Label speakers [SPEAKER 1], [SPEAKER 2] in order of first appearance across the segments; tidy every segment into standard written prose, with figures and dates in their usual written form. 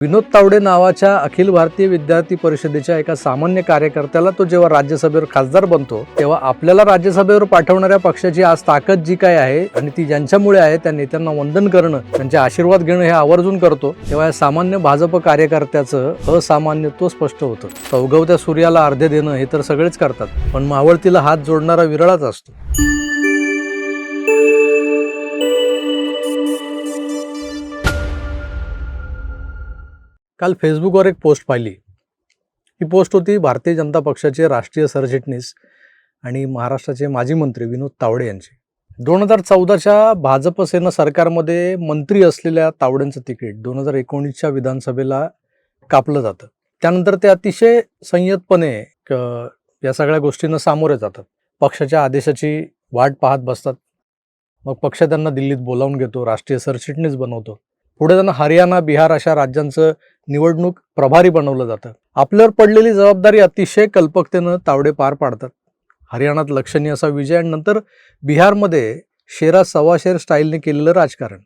[SPEAKER 1] विनोद तावडे नावाच्या अखिल भारतीय विद्यार्थी परिषदेच्या एका सामान्य कार्यकर्त्याला तो जेव्हा राज्यसभेवर खासदार बनतो तेव्हा आपल्याला राज्यसभेवर पाठवणाऱ्या पक्षाची आज ताकद जी काय आहे आणि ती ज्यांच्यामुळे आहे त्या नेत्यांना वंदन करणं, त्यांचे आशीर्वाद घेणं हे आवर्जून करतो, तेव्हा या सामान्य भाजप कार्यकर्त्याचं असामान्यत्व स्पष्ट होतं. चौगवत्या सूर्याला अर्धे देणं हे तर सगळेच करतात, पण मावळतीला हात जोडणारा विरळाच असतो. काल फेसबुकवर एक पोस्ट पाहिली. ही पोस्ट होती भारतीय जनता पक्षाचे राष्ट्रीय सरचिटणीस आणि महाराष्ट्राचे माजी मंत्री विनोद तावडे यांची. 2014च्या भाजप सेना सरकारमध्ये मंत्री असलेल्या तावडेंचं तिकीट 2019च्या विधानसभेला कापलं जातं. त्यानंतर ते अतिशय संयतपणे या सगळ्या गोष्टींना सामोरे जातात. पक्षाच्या आदेशाची वाट पाहत बसतात. मग पक्ष त्यांना दिल्लीत बोलावून घेतो, राष्ट्रीय सरचिटणीस बनवतो. पुढे त्यांना हरियाणा, बिहार अशा राज्यांचं निवडणूक प्रभारी बनवलं जातं. आपल्यावर पडलेली जबाबदारी अतिशय कल्पकतेनं तावडे पार पाडतात. हरियाणात लक्षणीय असा विजय आणि नंतर बिहारमध्ये शेरा सव्वा शेर स्टाईलने केलेलं राजकारण.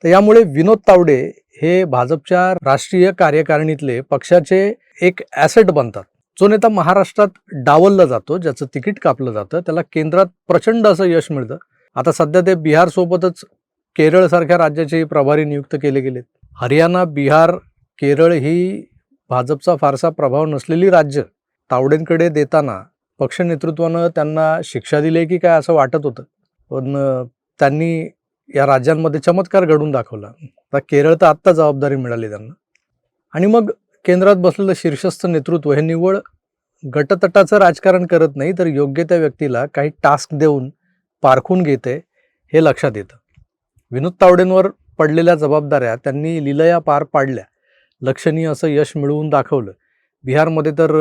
[SPEAKER 1] तर यामुळे विनोद तावडे हे भाजपच्या राष्ट्रीय कार्यकारिणीतले पक्षाचे एक ॲसेट बनतात. जो नेता महाराष्ट्रात डावलला जातो, ज्याचं तिकीट कापलं जातं, त्याला केंद्रात प्रचंड असं यश मिळतं. आता सध्या ते बिहारसोबतच केरळसारख्या राज्याचे प्रभारी नियुक्त केले गेलेत. हरियाणा, बिहार, केरळ ही भाजपचा फारसा प्रभाव नसलेली राज्य तावडेंकडे देताना पक्ष नेतृत्वानं त्यांना शिक्षा दिली की काय असं वाटत होतं. पण त्यांनी या राज्यांमध्ये चमत्कार घडवून दाखवला. आता केरळ तर आत्ता जबाबदारी मिळाली त्यांना. आणि मग केंद्रात बसलेलं शीर्षस्थ नेतृत्व हे निव्वळ गटतटाचं राजकारण करत नाही, तर योग्य त्या व्यक्तीला काही टास्क देऊन पारखून घेते हे लक्षात येतं. विनोद तावडेंवर पडलेल्या जबाबदाऱ्या त्यांनी लीलया पार पाडल्या. लक्षणीय असं यश मिळवून दाखवलं. बिहारमध्ये तर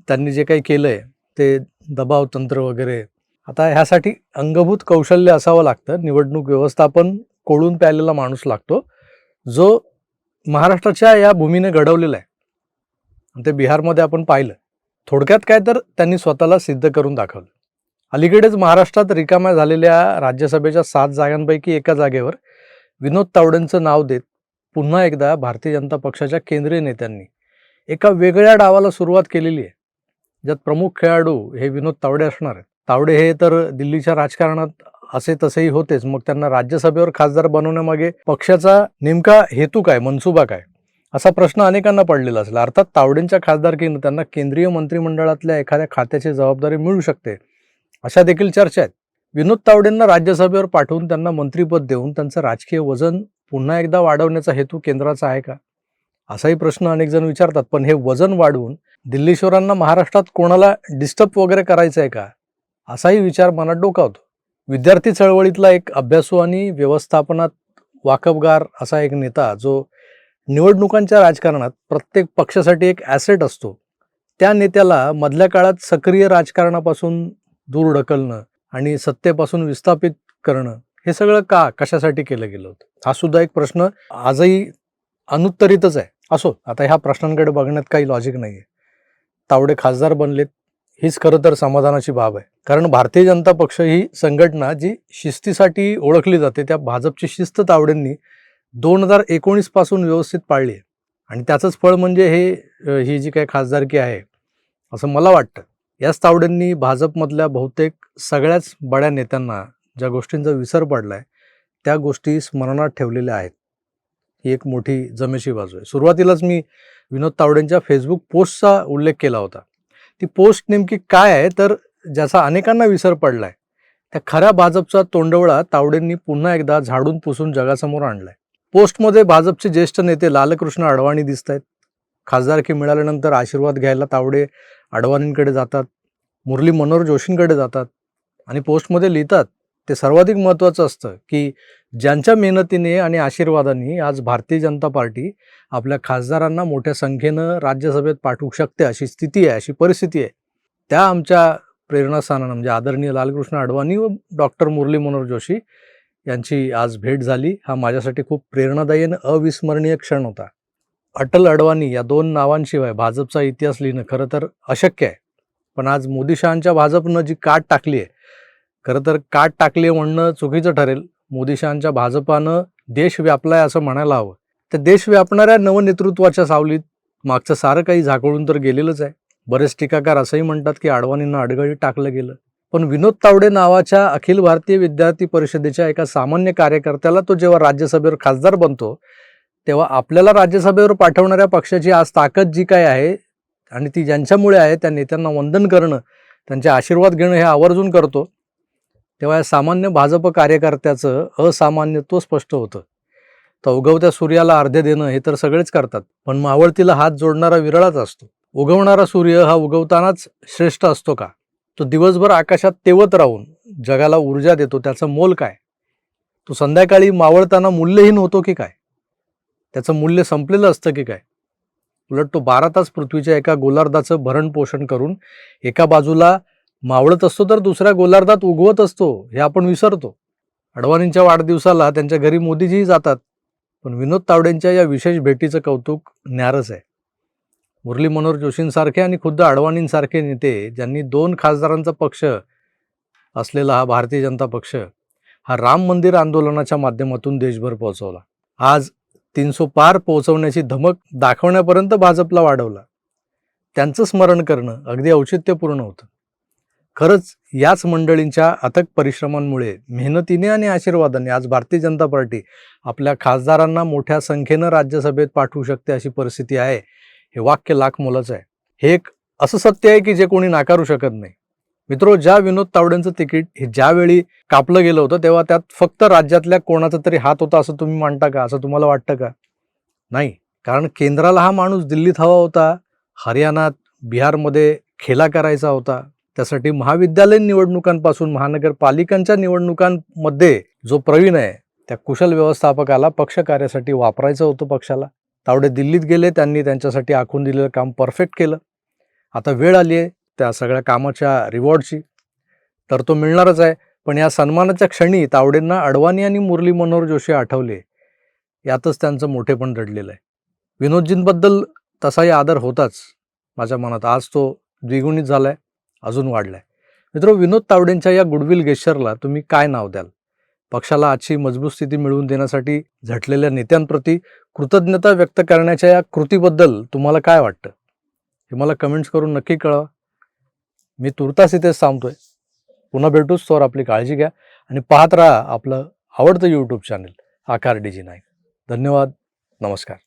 [SPEAKER 1] त्यांनी जे काही केलं आहे ते दबाव तंत्र वगैरे. आता ह्यासाठी अंगभूत कौशल्य असावं लागतं. निवडणूक व्यवस्थापन कोळून प्यायलेला माणूस लागतो, जो महाराष्ट्राच्या या भूमीने घडवलेला आहे. ते बिहारमध्ये आपण पाहिलं. थोडक्यात काय तर त्यांनी स्वतःला सिद्ध करून दाखवलं. अलीकडेच महाराष्ट्रात रिकाम्या झालेल्या राज्यसभेच्या 7 जागांपैकी एका जागेवर विनोद तावडेंचं नाव देत पुन्हा एकदा भारतीय जनता पक्षाच्या केंद्रीय नेत्यांनी एका वेगळ्या डावाला सुरुवात केलेली आहे, ज्यात प्रमुख खेळाडू हे विनोद तावडे असणार आहेत. तावडे हे तर दिल्लीच्या राजकारणात असे तसेही होतेच, मग त्यांना राज्यसभेवर खासदार बनवण्यामागे पक्षाचा नेमका हेतू काय, मनसुबा काय, असा प्रश्न अनेकांना पडलेला असेल. अर्थात तावडेंच्या खासदारकीनं त्यांना केंद्रीय मंत्रिमंडळातल्या एखाद्या खात्याची जबाबदारी मिळू शकते, अशा देखील चर्चा आहेत. विनोद तावडेंना राज्यसभेवर पाठवून त्यांना मंत्रिपद देऊन त्यांचं राजकीय वजन पुन्हा एकदा वाढवण्याचा हेतू केंद्राचा आहे का, असाही प्रश्न अनेक जण विचारतात. पण हे वजन वाढवून दिल्लीश्वरांना महाराष्ट्रात कोणाला डिस्टर्ब वगैरे करायचं आहे का, असाही विचार मनात डोकावतो. विद्यार्थी चळवळीतला एक अभ्यासू आणि व्यवस्थापनात वाकबगार असा एक नेता, जो निवडणुकांच्या राजकारणात प्रत्येक पक्षासाठी एक ॲसेट असतो, त्या नेत्याला मधल्या काळात सक्रिय राजकारणापासून दूर ढकलणं आणि सत्तेपासून विस्थापित करणं हे सगळं कशासाठी केलं गेलं होतं, हा सुद्धा एक प्रश्न आजही अनुत्तरितच आहे. असो, आता ह्या प्रश्नांकडे बघण्यात काही लॉजिक नाही आहे. तावडे खासदार बनलेत हीच खरं तर समाधानाची बाब आहे. कारण भारतीय जनता पक्ष ही संघटना जी शिस्तीसाठी ओळखली जाते, त्या भाजपची शिस्त तावडेंनी 2019 पासून व्यवस्थित पाळली आहे. आणि त्याचंच फळ म्हणजे ही जी काही खासदारकी आहे असं मला वाटतं. याच तावडेंनी भाजपमधल्या बहुतेक सगळ्याच बड्या नेत्यांना ज्या गोष्टींचा विसर पडलाय त्या गोष्टी स्मरणात ठेवलेल्या आहेत. ही एक मोठी जमेची बाजू आहे. सुरुवातीलाच मी विनोद तावडेंच्या फेसबुक पोस्टचा उल्लेख केला होता. ती पोस्ट नेमकी काय आहे, तर ज्याचा अनेकांना विसर पडलाय त्या खऱ्या भाजपचा तोंडवळा तावडेंनी पुन्हा एकदा झाडून पुसून जगासमोर आणलाय. पोस्टमध्ये भाजपचे ज्येष्ठ नेते लालकृष्ण अडवाणी दिसत आहेत. खासदारकी मिळाल्यानंतर आशीर्वाद घ्यायला तावडे अडवाणींकडे जातात, मुरली मनोहर जोशींकडे जातात आणि पोस्टमध्ये लिहितात ते सर्वाधिक महत्त्वाचं असतं की ज्यांच्या मेहनतीने आणि आशीर्वादाने आज भारतीय जनता पार्टी आपल्या खासदारांना मोठ्या संख्येनं राज्यसभेत पाठवू शकते, अशी स्थिती आहे, अशी परिस्थिती आहे, त्या आमच्या प्रेरणास्थानानं म्हणजे आदरणीय लालकृष्ण अडवाणी व डॉक्टर मुरली मनोहर जोशी यांची आज भेट झाली. हा माझ्यासाठी खूप प्रेरणादायी आणि अविस्मरणीय क्षण होता. अटल अडवाणी या 2 नावांशिवाय भाजपचा इतिहास लिहिणं खरं तर अशक्य आहे. पण आज मोदी शहांच्या भाजपनं जी काट टाकली आहे, खरं तर काट टाकली आहे म्हणणं चुकीचं ठरेल. मोदी शहांच्या भाजपानं देश व्यापलाय असं म्हणायला हवं. त्या देश व्यापणाऱ्या नवनेतृत्वाच्या सावलीत मागचं सारं काही झाकळून तर गेलेलंच आहे. बरेच टीकाकार असंही म्हणतात की अडवाणींना अडगळीत टाकलं गेलं. पण विनोद तावडे नावाच्या अखिल भारतीय विद्यार्थी परिषदेच्या एका सामान्य कार्यकर्त्याला तो जेव्हा राज्यसभेवर खासदार बनतो, तेव्हा आपल्याला राज्यसभेवर पाठवणाऱ्या पक्षाची आज ताकद जी काय आहे आणि ती ज्यांच्यामुळे आहे त्या नेत्यांना वंदन करणं, त्यांचे आशीर्वाद घेणं हे आवर्जून करतो. तेव्हा या सामान्य भाजप कार्यकर्त्याचं असामान्यत्व स्पष्ट होतं. तर उगवत्या सूर्याला अर्ध्य देणं हे तर सगळेच करतात, पण मावळतीला हात जोडणारा विरळाच असतो. उगवणारा सूर्य हा उगवतानाच श्रेष्ठ असतो का? तो दिवसभर आकाशात तेवत राहून जगाला ऊर्जा देतो, त्याचं मोल काय? तो संध्याकाळी मावळताना मूल्यहीन होतो की काय? त्याचं मूल्य संपलेलं असतं की काय? उलट तो 12 तास पृथ्वीच्या एका गोलार्धाचं भरण पोषण करून एका बाजूला मावळत असतो तर दुसऱ्या गोलार्धात उगवत असतो, हे आपण विसरतो. अडवाणींच्या वाढदिवसाला त्यांच्या घरी मोदीजीही जातात, पण विनोद तावडेंच्या या विशेष भेटीचं कौतुक न्यारच आहे. मुरली मनोहर जोशींसारखे आणि खुद्द अडवाणींसारखे नेते ज्यांनी 2 खासदारांचा पक्ष असलेला हा भारतीय जनता पक्ष हा राम मंदिर आंदोलनाच्या माध्यमातून देशभर पोहोचवला. आज 300 पार पोहोचवण्याची धमक दाखवण्यापर्यंत भाजपला वाढवला. त्यांचं स्मरण करणं अगदी औचित्यपूर्ण होतं. खरंच याच मंडळींच्या अथक परिश्रमांमुळे, मेहनतीने आणि आशीर्वादाने आज भारतीय जनता पार्टी आपल्या खासदारांना मोठ्या संख्येनं राज्यसभेत पाठवू शकते अशी परिस्थिती आहे. हे वाक्य लाख मोलाचं आहे. हे एक असं सत्य आहे की जे कोणी नाकारू शकत नाही. मित्रो, ज्या विनोद तावडेंचं तिकीट हे ज्यावेळी कापलं गेलं होतं तेव्हा त्यात फक्त राज्यातल्या कोणाचा तरी हात होता असं तुम्ही मानता का? असं तुम्हाला वाटतं का? नाही. कारण केंद्राला हा माणूस दिल्लीत हवा होता, हरियाणात, बिहारमध्ये खेला करायचा होता. त्यासाठी महाविद्यालयीन निवडणुकांपासून महानगरपालिकांच्या निवडणुकांमध्ये जो प्रवीण आहे त्या कुशल व्यवस्थापकाला पक्ष कार्यासाठी वापरायचं होतं पक्षाला. तावडे दिल्लीत गेले, त्यांनी त्यांच्यासाठी आखून दिलेलं काम परफेक्ट केलं. आता वेळ आली आहे त्या सगळ्या कामाच्या रिवॉर्डची, तर तो मिळणारच आहे. पण या सन्मानाच्या क्षणी तावडेंना अडवाणी आणि मुरली मनोहर जोशी आठवले, यातच त्यांचं मोठेपण दडलेलं आहे. विनोदजींबद्दल तसाही आदर होताच माझ्या मनात, आज तो द्विगुणित झालाय, अजून वाढलाय. मित्र, विनोद तावडेंच्या या गुडविल गेस्चरला तुम्ही काय नाव द्याल? पक्षाला आजची मजबूत स्थिती मिळवून देण्यासाठी झटलेल्या नेत्यांप्रती कृतज्ञता व्यक्त करण्याच्या या कृतीबद्दल तुम्हाला काय वाटतं हे मला कमेंट्स करून नक्की कळवा. मी तुर्तास इथेच थांबतोय. पुन्हा भेटूच, तोवर आपली काळजी घ्या आणि पाहत राहा आपलं आवडतं यूट्यूब चॅनल आकार DG9. धन्यवाद. नमस्कार.